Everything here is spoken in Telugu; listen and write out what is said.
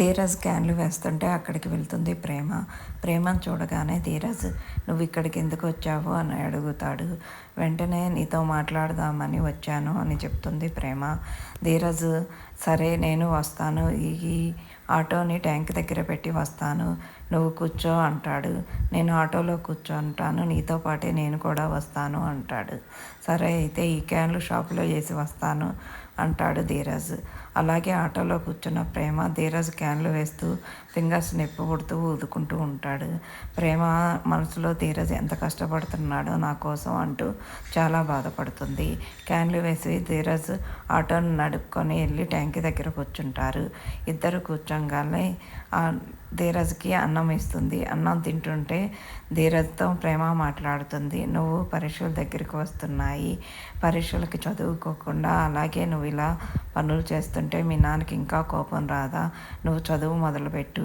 ధీరజ్ క్యాన్లు వేస్తుంటే అక్కడికి వెళ్తుంది ప్రేమ. ప్రేమను చూడగానే ధీరజ్ నువ్వు ఇక్కడికి ఎందుకు వచ్చావు అని అడుగుతాడు. వెంటనే నీతో మాట్లాడదామని వచ్చాను అని చెప్తుంది ప్రేమ. ధీరజ్ సరే నేను వస్తాను, ఈ ఆటోని ట్యాంక్ దగ్గర పెట్టి వస్తాను, నువ్వు కూర్చో అంటాడు. నేను ఆటోలో కూర్చోంటాను, నీతో పాటే నేను కూడా వస్తాను అంటాడు. సరే అయితే ఈ క్యాన్లు షాపులో వేసి వస్తాను అంటాడు ధీరజ్. అలాగే ఆటోలో కూర్చున్న ప్రేమ ధీరజ్ క్యాన్లు వేస్తూ ఫింగర్స్ నొప్పి పుడుతూ ఊదుకుంటూ ఉంటాడు. ప్రేమ మనసులో ధీరజ్ ఎంత కష్టపడుతున్నాడో నా కోసం అంటూ చాలా బాధపడుతుంది. క్యాన్లు వేసి ధీరజ్ ఆటోను నడుపుకొని వెళ్ళి ట్యాంకీ దగ్గర కూర్చుంటారు. ఇద్దరు కూర్చోగానే ధీరజ్కి అన్నం ఇస్తుంది. అన్నం తింటుంటే ధీరజ్తో ప్రేమ మాట్లాడుతుంది. నువ్వు పరీక్షల దగ్గరికి వస్తున్నాయి, పరీక్షలకి చదువుకోకుండా అలాగే నువ్వు ఇలా పనులు చేస్తుంటే మీ నాన్నకి ఇంకా కోపం రాదా? నువ్వు చదువు మొదలుపెట్టు